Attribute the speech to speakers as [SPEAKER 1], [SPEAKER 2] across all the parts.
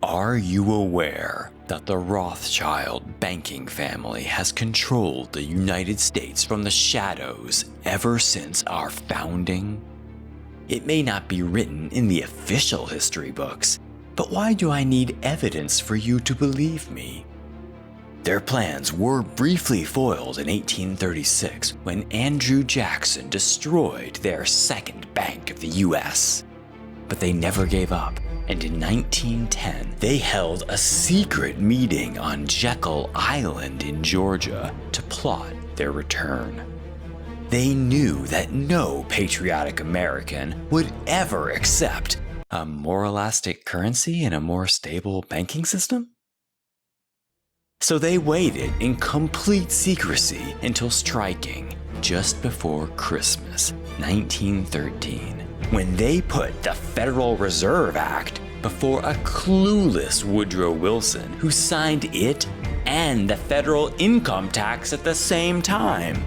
[SPEAKER 1] Are you aware that the Rothschild banking family has controlled the United States from the shadows ever since our founding? It may not be written in the official history books, but why do I need evidence for you to believe me? Their plans were briefly foiled in 1836 when Andrew Jackson destroyed their second bank of the US. But they never gave up, and in 1910 they held a secret meeting on Jekyll Island in Georgia to plot their return. They knew that no patriotic American would ever accept a more elastic currency and a more stable banking system. So they waited in complete secrecy until striking just before Christmas, 1913, when they put the Federal Reserve Act before a clueless Woodrow Wilson, who signed it and the federal income tax at the same time.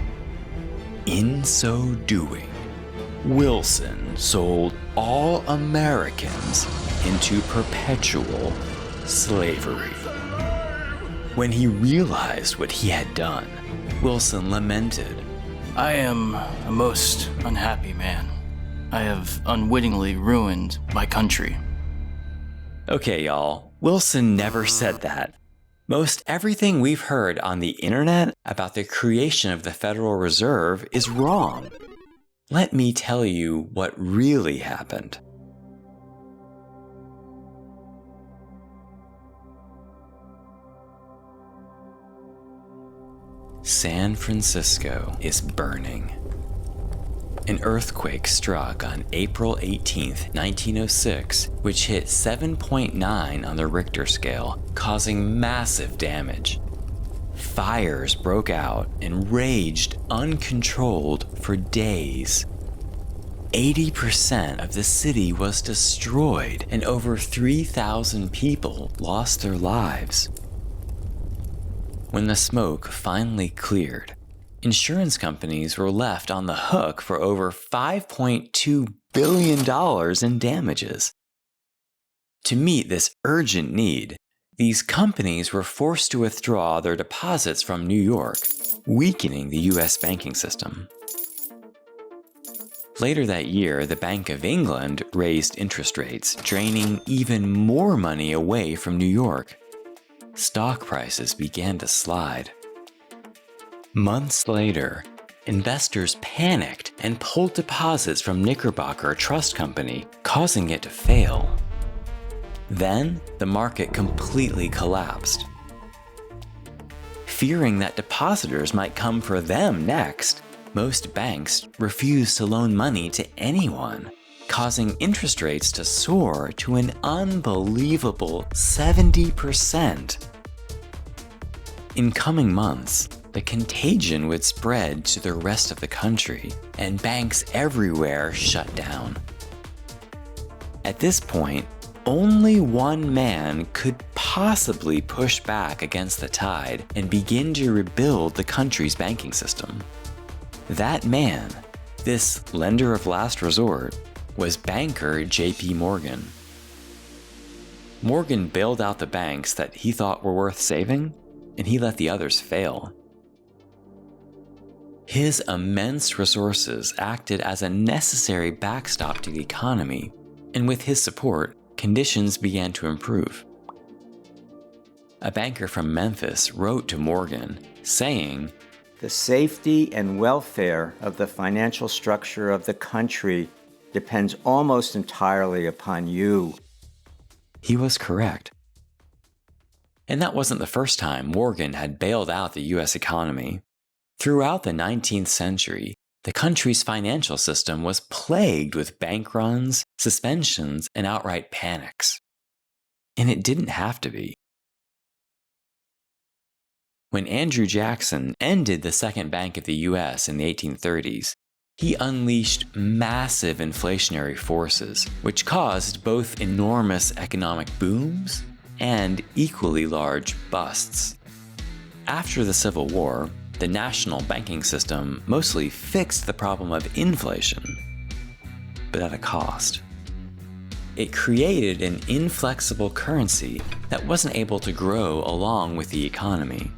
[SPEAKER 1] In so doing, Wilson sold all Americans into perpetual slavery. When he realized what he had done, Wilson lamented,
[SPEAKER 2] "I am a most unhappy man. I have unwittingly ruined my country."
[SPEAKER 1] Okay, y'all, Wilson never said that. Most everything we've heard on the internet about the creation of the Federal Reserve is wrong. Let me tell you what really happened. San Francisco is burning. An earthquake struck on April 18, 1906, which hit 7.9 on the Richter scale, causing massive damage. Fires broke out and raged uncontrolled for days. 80% of the city was destroyed, and over 3,000 people lost their lives. When the smoke finally cleared, insurance companies were left on the hook for over $5.2 billion in damages. To meet this urgent need, these companies were forced to withdraw their deposits from New York, weakening the US banking system. Later that year, the Bank of England raised interest rates, draining even more money away from New York. Stock prices began to slide. Months later, investors panicked and pulled deposits from Knickerbocker Trust Company, causing it to fail. Then, the market completely collapsed. Fearing that depositors might come for them next, most banks refused to loan money to anyone, causing interest rates to soar to an unbelievable 70%. In coming months, the contagion would spread to the rest of the country, and banks everywhere shut down. At this point, only one man could possibly push back against the tide and begin to rebuild the country's banking system. That man, this lender of last resort, was banker J.P. Morgan. Morgan bailed out the banks that he thought were worth saving, and he let the others fail. His immense resources acted as a necessary backstop to the economy, and with his support, conditions began to improve. A banker from Memphis wrote to Morgan, saying,
[SPEAKER 3] "The safety and welfare of the financial structure of the country depends almost entirely upon you."
[SPEAKER 1] He was correct. And that wasn't the first time Morgan had bailed out the US economy. Throughout the 19th century, the country's financial system was plagued with bank runs, suspensions, and outright panics. And it didn't have to be. When Andrew Jackson ended the second bank of the US in the 1830s, he unleashed massive inflationary forces, which caused both enormous economic booms and equally large busts. After the Civil War, the national banking system mostly fixed the problem of inflation, but at a cost. It created an inflexible currency that wasn't able to grow along with the economy.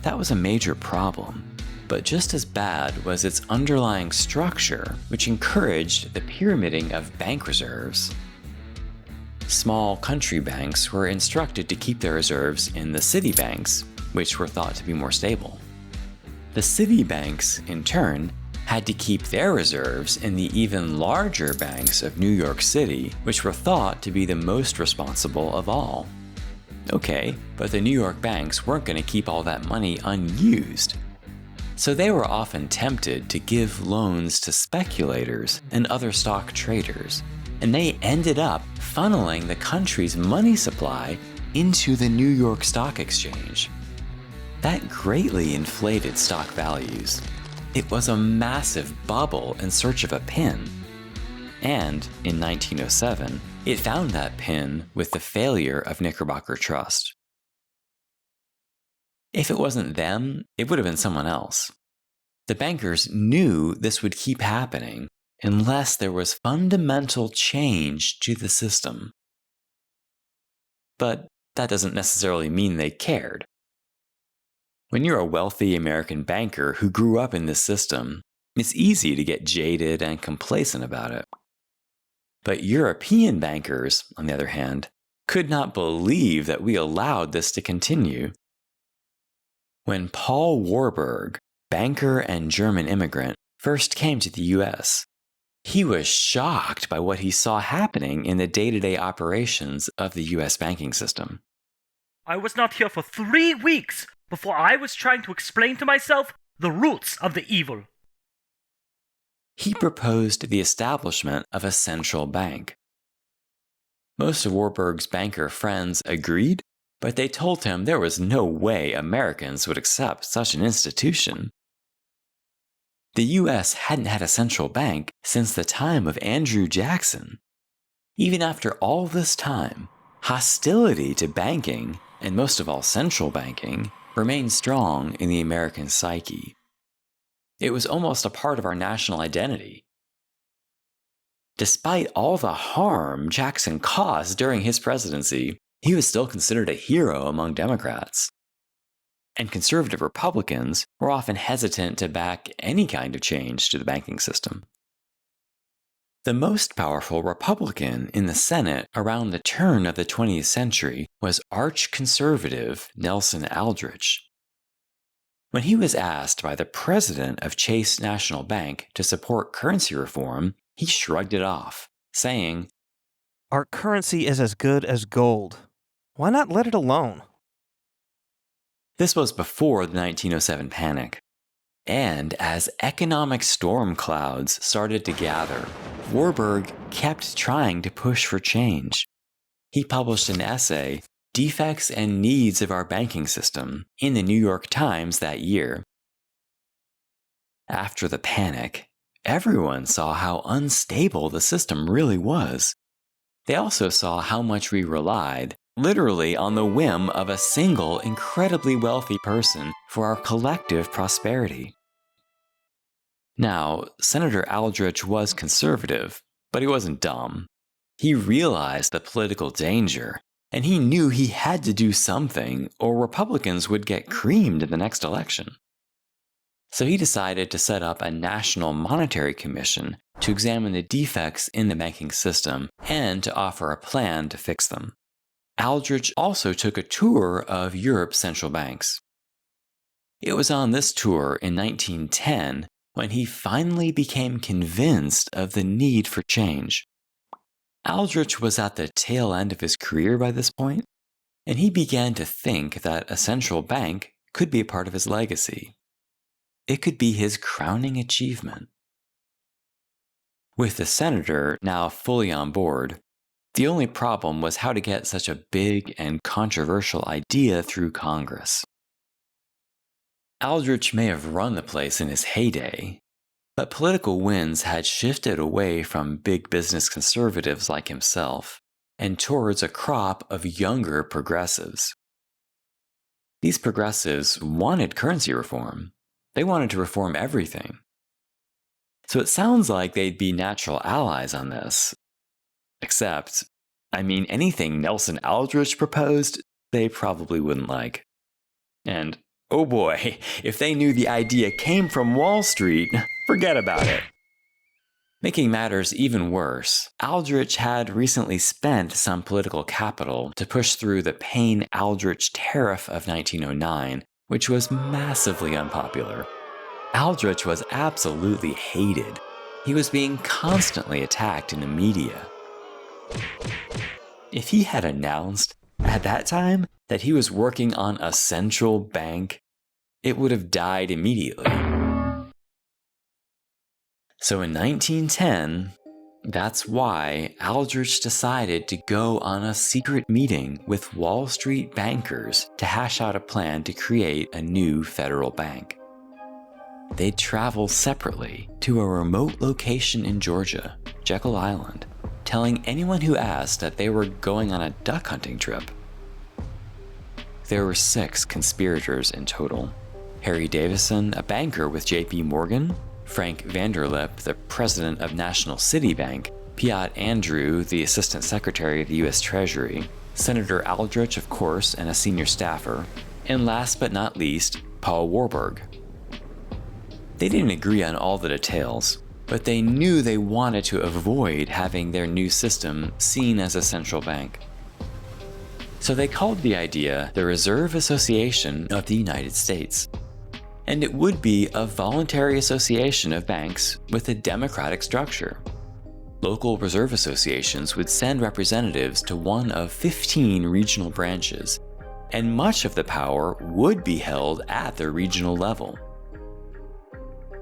[SPEAKER 1] That was a major problem, but just as bad was its underlying structure, which encouraged the pyramiding of bank reserves. Small country banks were instructed to keep their reserves in the city banks, which were thought to be more stable. The city banks, in turn, had to keep their reserves in the even larger banks of New York City, which were thought to be the most responsible of all. Okay, but the New York banks weren't going to keep all that money unused. So they were often tempted to give loans to speculators and other stock traders, and they ended up funneling the country's money supply into the New York Stock Exchange. That greatly inflated stock values. It was a massive bubble in search of a pin. And in 1907, it found that pin with the failure of Knickerbocker Trust. If it wasn't them, it would have been someone else. The bankers knew this would keep happening unless there was fundamental change to the system. But that doesn't necessarily mean they cared. When you're a wealthy American banker who grew up in this system, it's easy to get jaded and complacent about it. But European bankers, on the other hand, could not believe that we allowed this to continue. When Paul Warburg, banker and German immigrant, first came to the US, he was shocked by what he saw happening in the day-to-day operations of the US banking system.
[SPEAKER 4] I was not here for 3 weeks before I was trying to explain to myself the roots of the evil.
[SPEAKER 1] He proposed the establishment of a central bank. Most of Warburg's banker friends agreed, but they told him there was no way Americans would accept such an institution. The US hadn't had a central bank since the time of Andrew Jackson. Even after all this time, hostility to banking, and most of all central banking, remained strong in the American psyche. It was almost a part of our national identity. Despite all the harm Jackson caused during his presidency, he was still considered a hero among Democrats. And conservative Republicans were often hesitant to back any kind of change to the banking system. The most powerful Republican in the Senate around the turn of the 20th century was arch-conservative Nelson Aldrich. When he was asked by the president of Chase National Bank to support currency reform, he shrugged it off, saying,
[SPEAKER 5] "Our currency is as good as gold. Why not let it alone?"
[SPEAKER 1] This was before the 1907 panic. And as economic storm clouds started to gather, Warburg kept trying to push for change. He published an essay, Defects and Needs of Our Banking System, in the New York Times that year. After the panic, everyone saw how unstable the system really was. They also saw how much we relied, literally on the whim of a single incredibly wealthy person for our collective prosperity. Now, Senator Aldrich was conservative, but he wasn't dumb. He realized the political danger, and he knew he had to do something or Republicans would get creamed in the next election. So he decided to set up a National Monetary Commission to examine the defects in the banking system and to offer a plan to fix them. Aldrich also took a tour of Europe's central banks. It was on this tour in 1910 when he finally became convinced of the need for change. Aldrich was at the tail end of his career by this point, and he began to think that a central bank could be a part of his legacy. It could be his crowning achievement. With the senator now fully on board, the only problem was how to get such a big and controversial idea through Congress. Aldrich may have run the place in his heyday, but political winds had shifted away from big business conservatives like himself and towards a crop of younger progressives. These progressives wanted currency reform. They wanted to reform everything. So it sounds like they'd be natural allies on this. Except, anything Nelson Aldrich proposed, they probably wouldn't like. And, oh boy, if they knew the idea came from Wall Street, forget about it. Making matters even worse, Aldrich had recently spent some political capital to push through the Payne-Aldrich Tariff of 1909, which was massively unpopular. Aldrich was absolutely hated. He was being constantly attacked in the media. If he had announced at that time that he was working on a central bank, it would have died immediately. So in 1910, that's why Aldrich decided to go on a secret meeting with Wall Street bankers to hash out a plan to create a new federal bank. They'd travel separately to a remote location in Georgia, Jekyll Island, telling anyone who asked that they were going on a duck hunting trip. There were 6 conspirators in total. Harry Davison, a banker with J.P. Morgan, Frank Vanderlip, the president of National City Bank, Piatt Andrew, the assistant secretary of the U.S. Treasury, Senator Aldrich, of course, and a senior staffer, and last but not least, Paul Warburg. They didn't agree on all the details, but they knew they wanted to avoid having their new system seen as a central bank. So they called the idea the Reserve Association of the United States. And it would be a voluntary association of banks with a democratic structure. Local reserve associations would send representatives to one of 15 regional branches, and much of the power would be held at the regional level.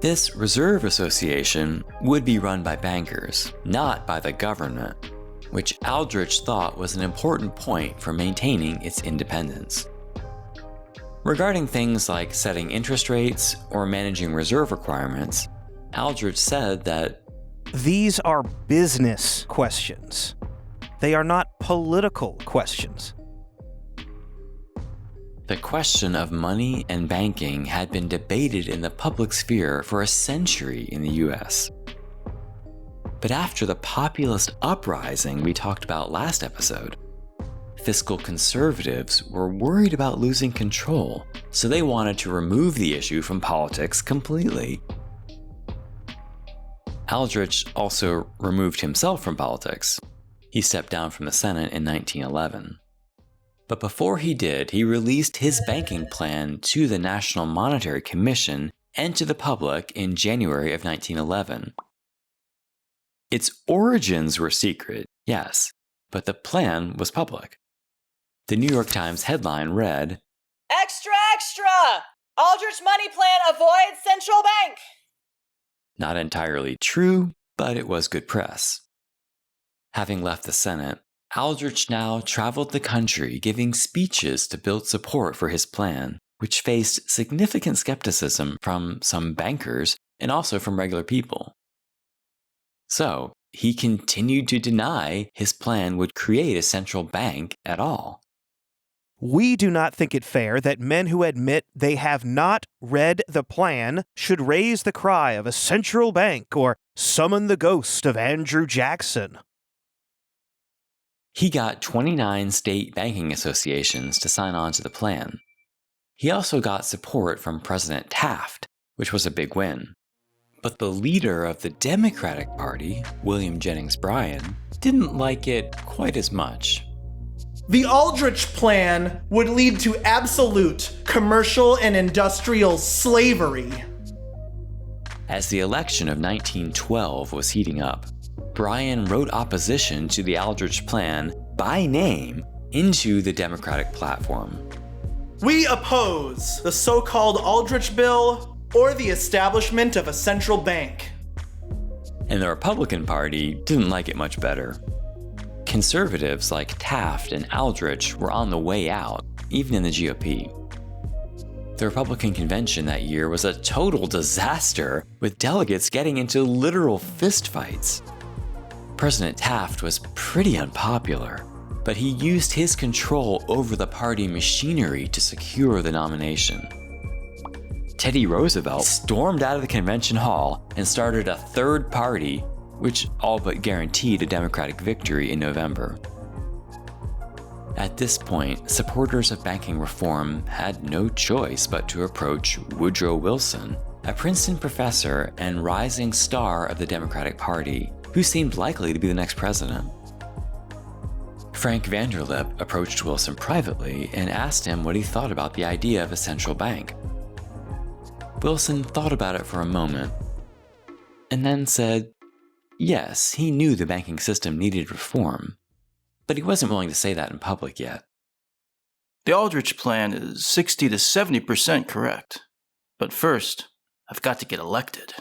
[SPEAKER 1] This reserve association would be run by bankers, not by the government, which Aldrich thought was an important point for maintaining its independence. Regarding things like setting interest rates or managing reserve requirements, Aldrich said that
[SPEAKER 5] these are business questions. They are not political questions.
[SPEAKER 1] The question of money and banking had been debated in the public sphere for a century in the US. But after the populist uprising we talked about last episode, fiscal conservatives were worried about losing control, so they wanted to remove the issue from politics completely. Aldrich also removed himself from politics. He stepped down from the Senate in 1911. But before he did, he released his banking plan to the National Monetary Commission and to the public in January of 1911. Its origins were secret, yes, but the plan was public. The New York Times headline read,
[SPEAKER 6] "Extra, extra! Aldrich money plan avoids central bank."
[SPEAKER 1] Not entirely true, but it was good press. Having left the Senate, Aldrich now traveled the country giving speeches to build support for his plan, which faced significant skepticism from some bankers and also from regular people. So, he continued to deny his plan would create a central bank at all.
[SPEAKER 5] We do not think it fair that men who admit they have not read the plan should raise the cry of a central bank or summon the ghost of Andrew Jackson.
[SPEAKER 1] He got 29 state banking associations to sign on to the plan. He also got support from President Taft, which was a big win. But the leader of the Democratic Party, William Jennings Bryan, didn't like it quite as much.
[SPEAKER 7] The Aldrich Plan would lead to absolute commercial and industrial slavery.
[SPEAKER 1] As the election of 1912 was heating up, Bryan wrote opposition to the Aldrich Plan by name into the Democratic platform.
[SPEAKER 7] We oppose the so-called Aldrich Bill or the establishment of a central bank.
[SPEAKER 1] And the Republican Party didn't like it much better. Conservatives like Taft and Aldrich were on the way out, even in the GOP. The Republican convention that year was a total disaster, with delegates getting into literal fistfights. President Taft was pretty unpopular, but he used his control over the party machinery to secure the nomination. Teddy Roosevelt stormed out of the convention hall and started a third party, which all but guaranteed a Democratic victory in November. At this point, supporters of banking reform had no choice but to approach Woodrow Wilson, a Princeton professor and rising star of the Democratic Party, who seemed likely to be the next president. Frank Vanderlip approached Wilson privately and asked him what he thought about the idea of a central bank. Wilson thought about it for a moment, and then said, yes, he knew the banking system needed reform, but he wasn't willing to say that in public yet.
[SPEAKER 2] The Aldrich plan is 60 to 70% correct. But first, I've got to get elected.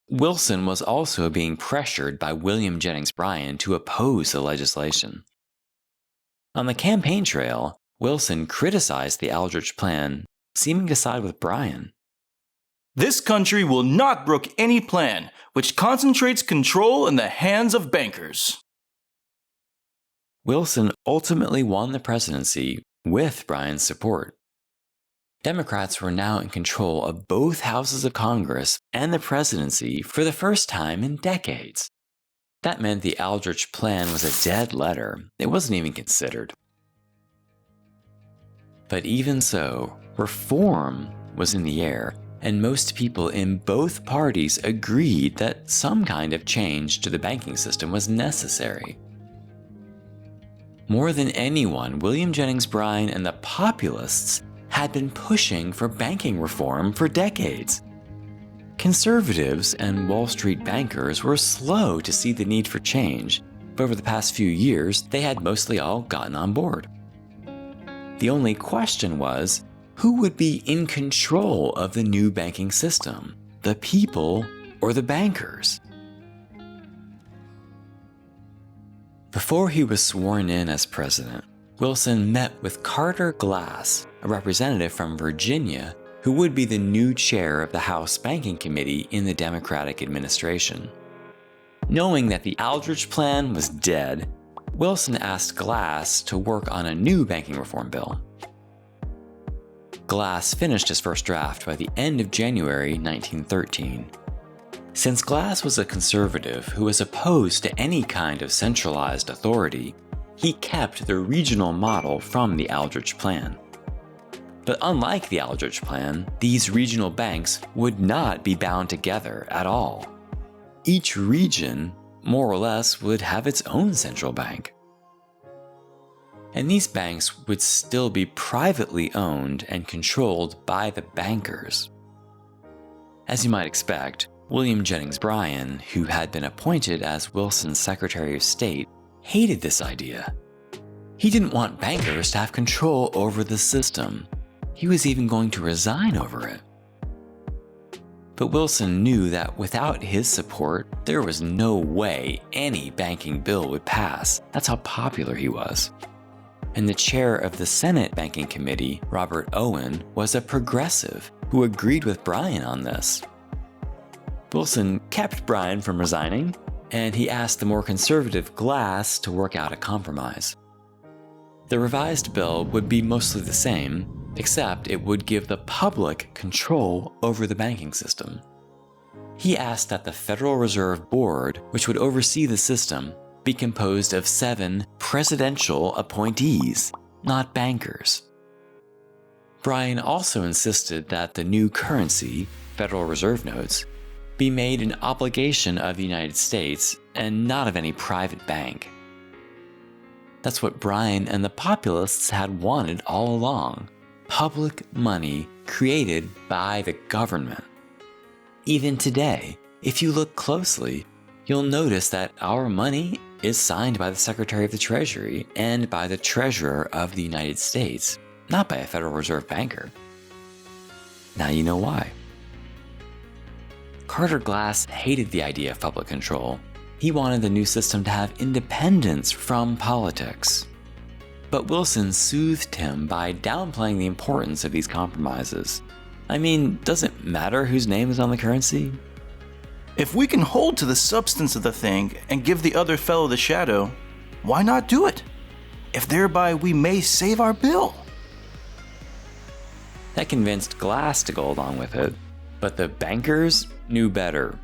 [SPEAKER 1] Wilson was also being pressured by William Jennings Bryan to oppose the legislation. On the campaign trail, Wilson criticized the Aldrich plan, seeming to side with Bryan.
[SPEAKER 2] This country will not brook any plan which concentrates control in the hands of bankers.
[SPEAKER 1] Wilson ultimately won the presidency with Bryan's support. Democrats were now in control of both houses of Congress and the presidency for the first time in decades. That meant the Aldrich plan was a dead letter. It wasn't even considered. But even so, reform was in the air, and most people in both parties agreed that some kind of change to the banking system was necessary. More than anyone, William Jennings Bryan and the populists had been pushing for banking reform for decades. Conservatives and Wall Street bankers were slow to see the need for change, but over the past few years, they had mostly all gotten on board. The only question was, who would be in control of the new banking system? The people or the bankers? Before he was sworn in as president, Wilson met with Carter Glass, a representative from Virginia who would be the new chair of the House Banking Committee in the Democratic administration. Knowing that the Aldrich plan was dead, Wilson asked Glass to work on a new banking reform bill. Glass finished his first draft by the end of January 1913. Since Glass was a conservative who was opposed to any kind of centralized authority, he kept the regional model from the Aldrich plan. But unlike the Aldrich plan, these regional banks would not be bound together at all. Each region, more or less, would have its own central bank. And these banks would still be privately owned and controlled by the bankers. As you might expect, William Jennings Bryan, who had been appointed as Wilson's Secretary of State, hated this idea. He didn't want bankers to have control over the system. He was even going to resign over it. But Wilson knew that without his support, there was no way any banking bill would pass. That's how popular he was. And the chair of the Senate Banking Committee, Robert Owen, was a progressive who agreed with Bryan on this. Wilson kept Bryan from resigning, and he asked the more conservative Glass to work out a compromise. The revised bill would be mostly the same, except it would give the public control over the banking system. He asked that the Federal Reserve Board, which would oversee the system, be composed of 7 presidential appointees, not bankers. Bryan also insisted that the new currency, Federal Reserve notes, be made an obligation of the United States and not of any private bank. That's what Bryan and the populists had wanted all along. Public money created by the government. Even today, if you look closely, you'll notice that our money is signed by the Secretary of the Treasury and by the Treasurer of the United States, not by a Federal Reserve banker. Now you know why. Carter Glass hated the idea of public control. He wanted the new system to have independence from politics. But Wilson soothed him by downplaying the importance of these compromises. I mean, does it matter whose name is on the currency?
[SPEAKER 2] If we can hold to the substance of the thing and give the other fellow the shadow, why not do it? If thereby we may save our bill.
[SPEAKER 1] That convinced Glass to go along with it, but the bankers knew better.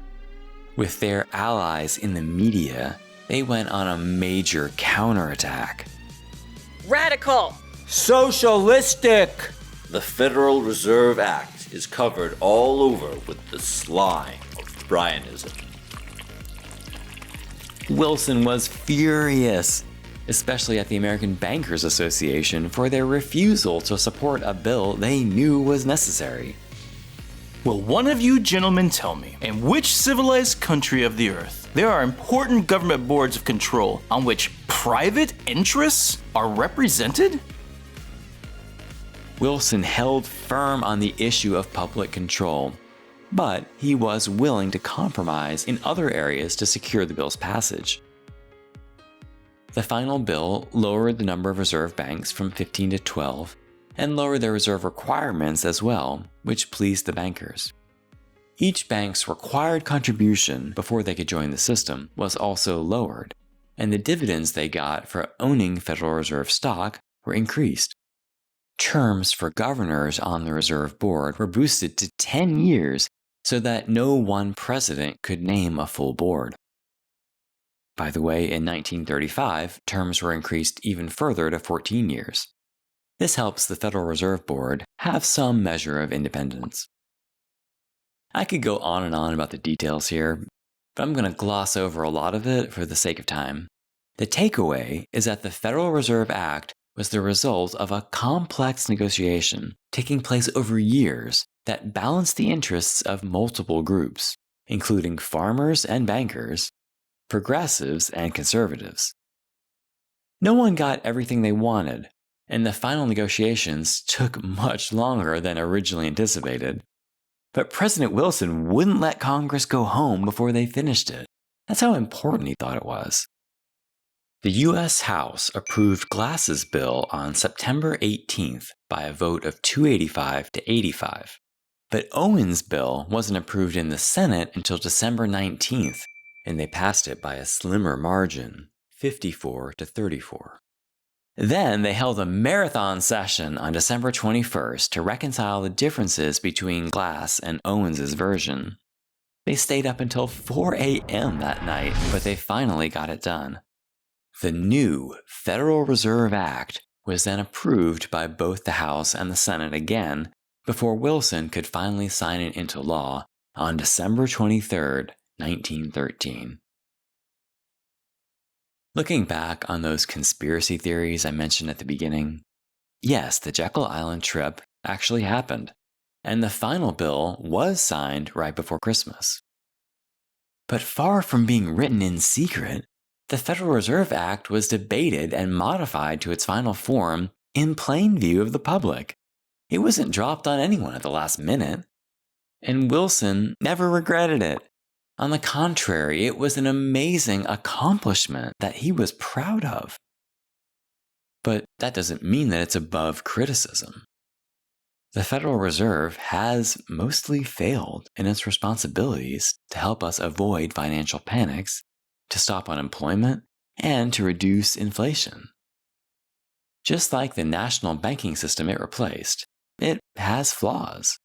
[SPEAKER 1] With their allies in the media, they went on a major counterattack.
[SPEAKER 6] Radical!
[SPEAKER 3] Socialistic!
[SPEAKER 8] The Federal Reserve Act is covered all over with the slime of Bryanism.
[SPEAKER 1] Wilson was furious, especially at the American Bankers Association for their refusal to support a bill they knew was necessary.
[SPEAKER 2] Will one of you gentlemen tell me, in which civilized country of the earth there are important government boards of control on which private interests are represented?
[SPEAKER 1] Wilson held firm on the issue of public control, but he was willing to compromise in other areas to secure the bill's passage. The final bill lowered the number of reserve banks from 15 to 12, and lowered their reserve requirements as well, which pleased the bankers. Each bank's required contribution before they could join the system was also lowered, and the dividends they got for owning Federal Reserve stock were increased. Terms for governors on the Reserve Board were boosted to 10 years so that no one president could name a full board. By the way, in 1935, terms were increased even further to 14 years. This helps the Federal Reserve Board have some measure of independence. I could go on and on about the details here, but I'm going to gloss over a lot of it for the sake of time. The takeaway is that the Federal Reserve Act was the result of a complex negotiation taking place over years that balanced the interests of multiple groups, including farmers and bankers, progressives and conservatives. No one got everything they wanted, and the final negotiations took much longer than originally anticipated. But President Wilson wouldn't let Congress go home before they finished it. That's how important he thought it was. The U.S. House approved Glass's bill on September 18th by a vote of 285 to 85. But Owen's bill wasn't approved in the Senate until December 19th, and they passed it by a slimmer margin, 54 to 34. Then they held a marathon session on December 21st to reconcile the differences between Glass and Owens' version. They stayed up until 4 a.m. that night, but they finally got it done. The new Federal Reserve Act was then approved by both the House and the Senate again before Wilson could finally sign it into law on December 23, 1913. Looking back on those conspiracy theories I mentioned at the beginning, yes, the Jekyll Island trip actually happened, and the final bill was signed right before Christmas. But far from being written in secret, the Federal Reserve Act was debated and modified to its final form in plain view of the public. It wasn't dropped on anyone at the last minute. And Wilson never regretted it. On the contrary, it was an amazing accomplishment that he was proud of. But that doesn't mean that it's above criticism. The Federal Reserve has mostly failed in its responsibilities to help us avoid financial panics, to stop unemployment, and to reduce inflation. Just like the national banking system it replaced, it has flaws.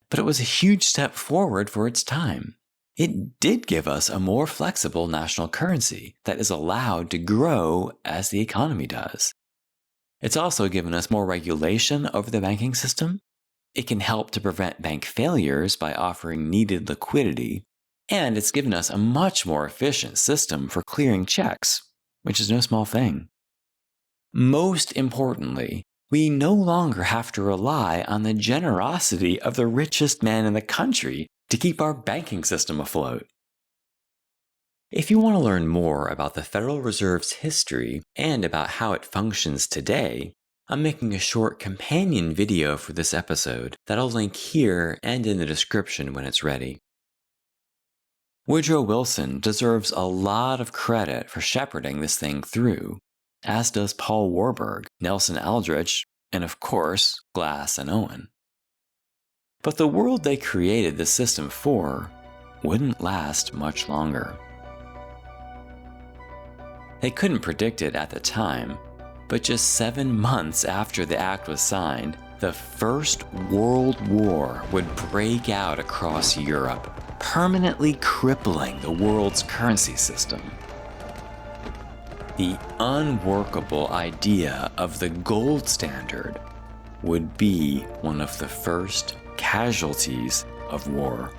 [SPEAKER 1] But it was a huge step forward for its time. It did give us a more flexible national currency that is allowed to grow as the economy does. It's also given us more regulation over the banking system. It can help to prevent bank failures by offering needed liquidity, and it's given us a much more efficient system for clearing checks, which is no small thing. Most importantly, we no longer have to rely on the generosity of the richest man in the country to keep our banking system afloat. If you want to learn more about the Federal Reserve's history and about how it functions today, I'm making a short companion video for this episode that I'll link here and in the description when it's ready. Woodrow Wilson deserves a lot of credit for shepherding this thing through, as does Paul Warburg, Nelson Aldrich, and of course, Glass and Owen. But the world they created the system for wouldn't last much longer. They couldn't predict it at the time, but just 7 months after the act was signed, the First World War would break out across Europe, permanently crippling the world's currency system. The unworkable idea of the gold standard would be one of the first casualties of war.